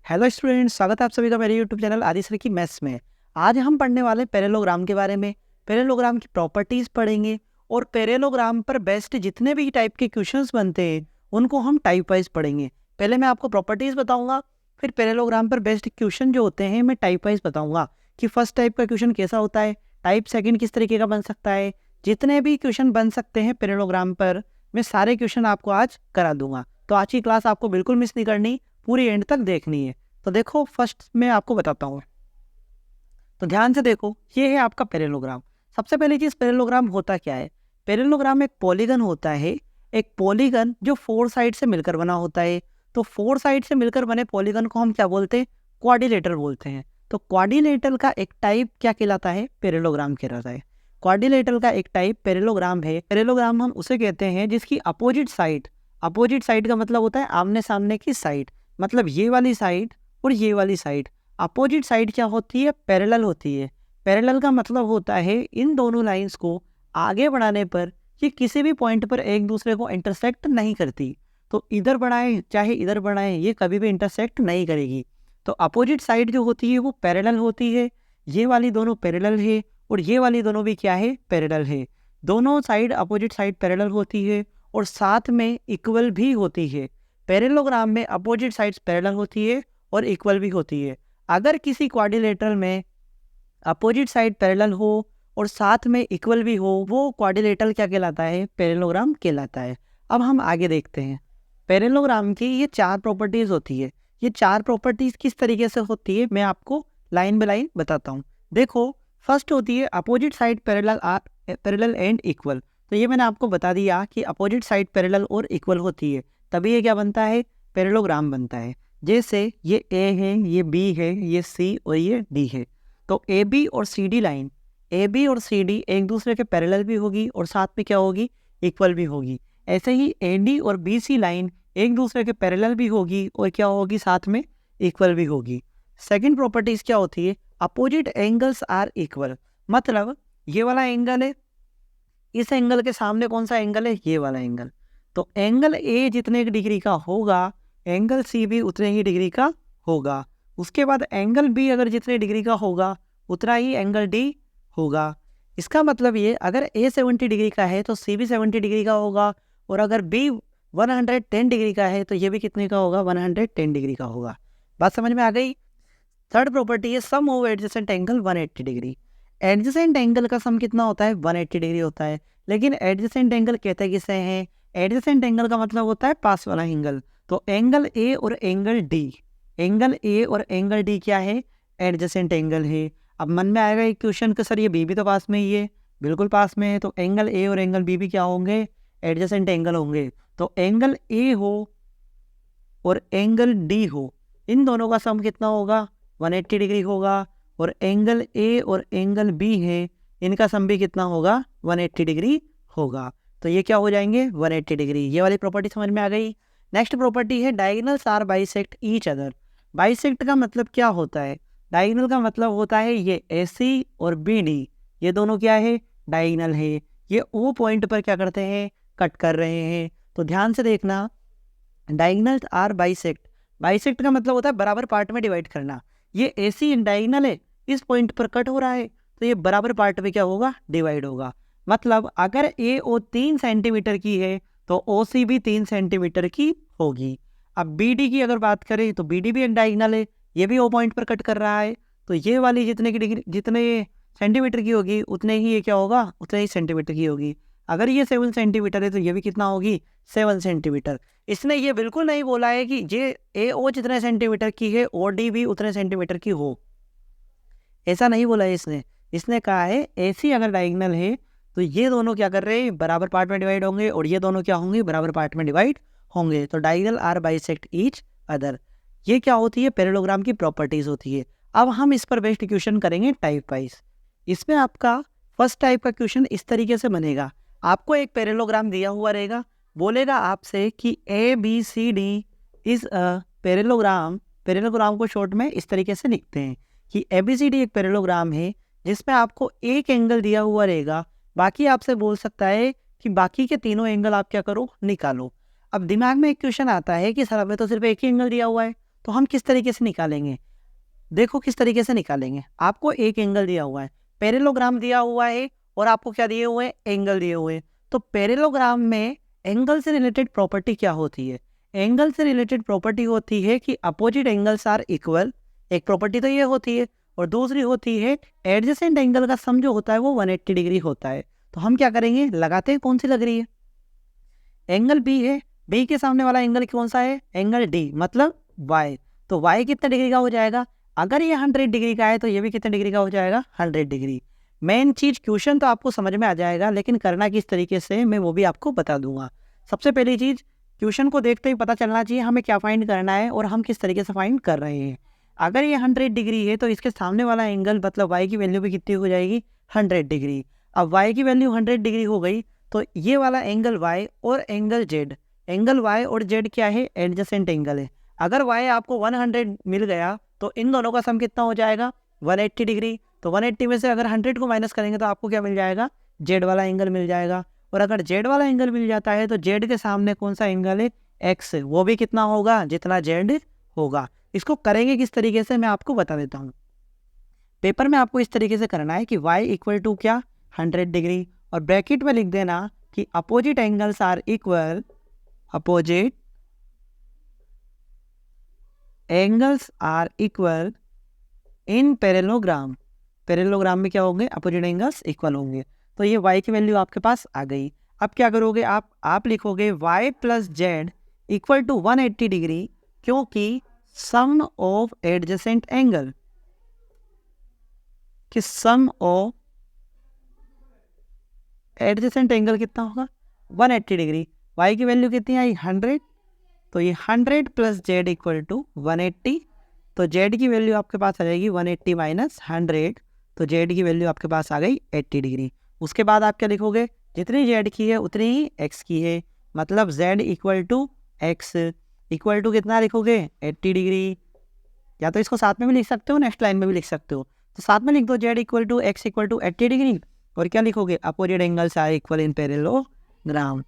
Hello students, स्वागत है आप सभी का मेरे यूट्यूब चैनल आदि सर की मैथ्स में। आज हम पढ़ने वाले पैरेललोग्राम के बारे में। पैरेललोग्राम की प्रॉपर्टीज पढ़ेंगे और पैरेललोग्राम पर बेस्ट जितने भी टाइप के क्वेश्चंस बनते हैं उनको हम टाइप वाइज पढ़ेंगे। पहले मैं आपको प्रॉपर्टीज बताऊंगा, फिर पैरेललोग्राम पर बेस्ट क्वेश्चन जो होते हैं मैं टाइप वाइज बताऊंगा कि फर्स्ट टाइप का क्वेश्चन कैसा होता है, टाइप सेकेंड किस तरीके का बन सकता है। जितने भी क्वेश्चन बन सकते हैं पैरेललोग्राम पर मैं सारे क्वेश्चन आपको आज करा दूंगा। तो आज की क्लास आपको बिल्कुल मिस नहीं करनी, पूरी एंड तक देखनी है। तो देखो, फर्स्ट मैं आपको बताता हूँ, तो ध्यान से देखो, ये है आपका पैरेललोग्राम। सबसे पहली चीज, पैरेललोग्राम होता क्या है। पैरेललोग्राम एक पॉलीगन होता है, एक पॉलीगन जो फोर साइड से मिलकर बना होता है। तो फोर साइड से मिलकर बने पॉलीगन को हम क्या बोलते हैं, क्वाड्रिलेटरल बोलते हैं। तो क्वाड्रिलेटरल का एक टाइप क्या कहलाता है, पैरेललोग्राम कहलाता है। क्वाड्रिलेटरल का एक टाइप पैरेललोग्राम है। पैरेललोग्राम हम उसे कहते हैं जिसकी अपोजिट साइड का मतलब होता है आमने सामने की साइड, मतलब ये वाली साइड और ये वाली साइड। अपोजिट साइड क्या होती है, पैरेलल होती है। पैरेलल का मतलब होता है इन दोनों लाइंस को आगे बढ़ाने पर ये किसी भी पॉइंट पर एक दूसरे को इंटरसेक्ट नहीं करती। तो इधर बढ़ाएं चाहे इधर बढ़ाएं, ये कभी भी इंटरसेक्ट नहीं करेगी। तो अपोजिट साइड जो होती है वो पैरेलल होती है। ये वाली दोनों पैरेलल है और ये वाली दोनों भी क्या है, पैरेलल है। दोनों साइड अपोजिट साइड पैरेलल होती है और साथ में इक्वल भी होती है। पैरेललोग्राम में अपोजिट साइड्स पैरेलल होती है और इक्वल भी होती है। अगर किसी क्वाड्रिलेटरल में अपोजिट साइड पैरेलल हो और साथ में इक्वल भी हो, वो क्वाड्रिलेटरल क्या कहलाता है, पैरेललोग्राम कहलाता है। अब हम आगे देखते हैं। पैरेललोग्राम की ये चार प्रॉपर्टीज होती है। ये चार प्रॉपर्टीज किस तरीके से होती है मैं आपको लाइन बाय लाइन बताता हूँ। देखो, फर्स्ट होती है opposite side parallel and equal. तो ये मैंने आपको बता दिया कि अपोजिट साइड पैरेलल और इक्वल होती है, तभी ये क्या बनता है, पैरेललोग्राम बनता है। जैसे ये ए है, ये बी है, ये सी और ये डी है। तो ए बी और C D line, A B और सी डी एक दूसरे के पैरेलल भी होगी और साथ में क्या होगी, इक्वल भी होगी। ऐसे ही ए डी और बी सी लाइन एक दूसरे के पैरेलल भी होगी और क्या होगी, साथ में इक्वल भी होगी। सेकंड प्रॉपर्टीज क्या होती है, अपोजिट एंगल्स आर इक्वल। मतलब ये वाला एंगल है, इस एंगल के सामने कौन सा एंगल है, ये वाला एंगल। तो एंगल ए जितने डिग्री का होगा, एंगल सी भी उतने ही डिग्री का होगा। उसके बाद एंगल बी अगर जितने डिग्री का होगा उतना ही एंगल डी होगा। इसका मतलब ये, अगर ए 70 डिग्री का है तो सी भी 70 डिग्री का होगा, और अगर बी 110 डिग्री का है तो ये भी कितने का होगा, 110 डिग्री का होगा। बात समझ में आ गई। थर्ड प्रॉपर्टी है sum of adjacent angle 180 degree. Adjacent angle का सम कितना होता है, 180 डिग्री होता है। लेकिन एडजेसेंट एंगल कहते किसे हैं, एडजेसेंट एंगल का मतलब होता है पास वाला एंगल। तो एंगल ए और एंगल डी, एंगल ए और एंगल डी क्या है, एडजेसेंट एंगल है। अब मन में आएगा एक क्वेश्चन कि सर ये बी भी तो पास में ही है, बिल्कुल पास में है। तो एंगल ए और एंगल बी भी क्या होंगे, एडजेसेंट एंगल होंगे। तो एंगल ए हो और एंगल डी हो, इन दोनों का सम कितना होगा, 180 डिग्री होगा। और एंगल ए और एंगल बी है, इनका सम भी कितना होगा, 180 डिग्री होगा। तो ये क्या हो जाएंगे, 180 डिग्री। ये वाली प्रॉपर्टी समझ में आ गई। नेक्स्ट प्रॉपर्टी है diagonals are bisect each other. Bisect का मतलब क्या होता है, डायगोनल का मतलब होता है ये AC और BD, ये दोनों क्या है, डायगोनल है। ये O पॉइंट पर क्या करते हैं, कट कर रहे हैं। तो ध्यान से देखना, डायगोनल्स आर बाइसेक्ट, बाइसेक्ट का मतलब होता है बराबर पार्ट में डिवाइड करना। ये AC डायगोनल है, इस पॉइंट पर कट हो रहा है, तो ये बराबर पार्ट में क्या होगा, डिवाइड होगा। मतलब अगर AO 3 सेंटीमीटर की है तो OC भी 3 सेंटीमीटर की होगी। अब BD की अगर बात करें तो BD भी एक डायगोनल है, ये भी O पॉइंट पर कट कर रहा है। तो ये वाली जितने की डिग्री, जितने सेंटीमीटर की होगी उतने ही ये क्या होगा, उतने ही सेंटीमीटर की होगी। अगर ये 7 सेंटीमीटर है तो ये भी कितना होगी, 7 सेंटीमीटर। इसने ये बिल्कुल नहीं बोला है कि ये AO जितने सेंटीमीटर की है OD भी उतने सेंटीमीटर की हो, ऐसा नहीं बोला है इसने। इसने कहा है AC अगर डायगोनल है तो ये दोनों क्या कर रहे हैं, बराबर पार्ट में डिवाइड होंगे, और ये दोनों क्या होंगे, बराबर पार्ट में डिवाइड होंगे। तो diagonal are bisect each other, ये क्या होती है, पैरेललोग्राम की प्रॉपर्टीज होती है। अब हम इस पर बेस्ड क्वेश्चन करेंगे टाइप वाइज। इसमें आपका फर्स्ट टाइप का क्वेश्चन इस तरीके से बनेगा। आपको एक पैरेललोग्राम दिया हुआ रहेगा, बोलेगा आपसे कि ABCD is a parallelogram. Parallelogram को शॉर्ट में इस तरीके से लिखते हैं कि ABCD एक पैरेललोग्राम है जिसमें आपको एक एंगल दिया हुआ रहेगा, बाकी आपसे बोल सकता है कि बाकी के तीनों एंगल आप क्या करो, निकालो। अब दिमाग में एक क्वेश्चन आता है कि सर हमें तो सिर्फ एक ही एंगल दिया हुआ है, तो हम किस तरीके से निकालेंगे, देखो किस तरीके से निकालेंगे। आपको एक एंगल दिया हुआ है, पैरेललोग्राम दिया हुआ है और आपको क्या दिए हुए हैं, एंगल दिए हुए हैं। तो पैरेललोग्राम में एंगल से रिलेटेड प्रॉपर्टी क्या होती है, एंगल से रिलेटेड प्रॉपर्टी होती है कि अपोजिट एंगल्स आर इक्वल, एक प्रॉपर्टी तो ये होती है, और दूसरी होती है एडजेसेंट एंगल का सम जो होता है वो 180 डिग्री होता है। तो हम क्या करेंगे, लगाते हैं, कौन सी लग रही है, एंगल बी है, बी के सामने वाला एंगल कौन सा है, एंगल डी, मतलब वाई। तो वाई कितने डिग्री का हो जाएगा, अगर ये 100 डिग्री का है तो ये भी कितने डिग्री का हो जाएगा, 100 डिग्री। मेन चीज क्वेश्चन तो आपको समझ में आ जाएगा, लेकिन करना किस तरीके से मैं वो भी आपको बता दूंगा। सबसे पहली चीज, क्वेश्चन को देखते ही पता चलना चाहिए हमें क्या फाइंड करना है और हम किस तरीके से फाइंड कर रहे हैं। अगर ये 100 डिग्री है तो इसके सामने वाला एंगल मतलब वाई की वैल्यू भी कितनी हो जाएगी, 100 डिग्री। अब वाई की वैल्यू 100 डिग्री हो गई तो ये वाला एंगल वाई और एंगल जेड, एंगल वाई और जेड क्या है, एडजेसेंट एंगल है। अगर वाई आपको 100 मिल गया तो इन दोनों का सम कितना हो जाएगा, 180 डिग्री। तो 180 में से अगर 100 को माइनस करेंगे तो आपको क्या मिल जाएगा, जेड वाला एंगल मिल जाएगा। और अगर जेड वाला एंगल मिल जाता है तो जेड के सामने कौन सा एंगल है, एक्स, वो भी कितना होगा, जितना जेड होगा। इसको करेंगे किस तरीके से मैं आपको बता देता हूँ। पेपर में आपको इस तरीके से करना है कि y इक्वल टू क्या, 100 डिग्री, और ब्रैकेट में लिख देना कि opposite angles are equal, opposite angles are equal in parallelogram. Parallelogram में क्या होंगे, अपोजिट एंगल्स इक्वल होंगे। तो ये y की वैल्यू आपके पास आ गई। अब क्या करोगे आप लिखोगे y plus Z equal to 180 degree, क्योंकि सम ऑफ एडजेसेंट एंगल, कि सम ऑफ एडजेसेंट एंगल कितना होगा, 180 डिग्री। y की वैल्यू कितनी आई, 100, तो ये 100 प्लस जेड इक्वल टू 180। तो जेड की वैल्यू आपके पास आ जाएगी 180 माइनस 100, तो जेड की वैल्यू आपके पास आ गई 80 डिग्री। उसके बाद आप क्या लिखोगे, जितनी जेड की है उतनी ही एक्स की है, मतलब Z equal to X equal to कितना लिखोगे, 80 डिग्री। या तो इसको साथ में भी लिख सकते हो, नेक्स्ट लाइन में भी लिख सकते हो। तो साथ में लिख दो Z equal to X equal to 80 degree, और क्या लिखोगे, opposite angles are equal in parallelogram,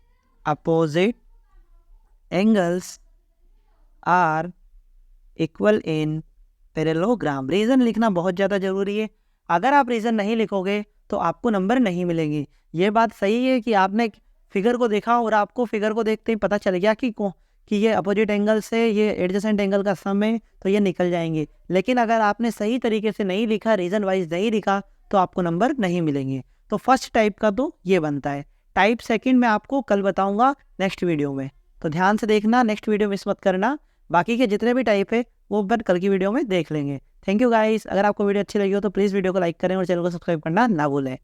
opposite angles are equal in parallelogram. Reason लिखना बहुत ज़्यादा ज़रूरी है, अगर आप रीज़न नहीं लिखोगे तो आपको नंबर नहीं मिलेंगे। ये बात सही है कि आपने फिगर को देखा और आपको फिगर को देखते ही पता चल गया कि ये अपोजिट एंगल से ये एडजेसेंट एंगल का सम है, तो ये निकल जाएंगे। लेकिन अगर आपने सही तरीके से नहीं लिखा, रीज़न वाइज नहीं लिखा, तो आपको नंबर नहीं मिलेंगे। तो फर्स्ट टाइप का तो ये बनता है। टाइप सेकंड मैं आपको कल बताऊंगा नेक्स्ट वीडियो में, तो ध्यान से देखना, नेक्स्ट वीडियो मिस मत करना। बाकी के जितने भी टाइप है वो अपन कल की वीडियो में देख लेंगे। थैंक यू गाइस, अगर आपको वीडियो अच्छी लगी हो तो प्लीज़ वीडियो को लाइक करें और चैनल को सब्सक्राइब करना ना भूलें।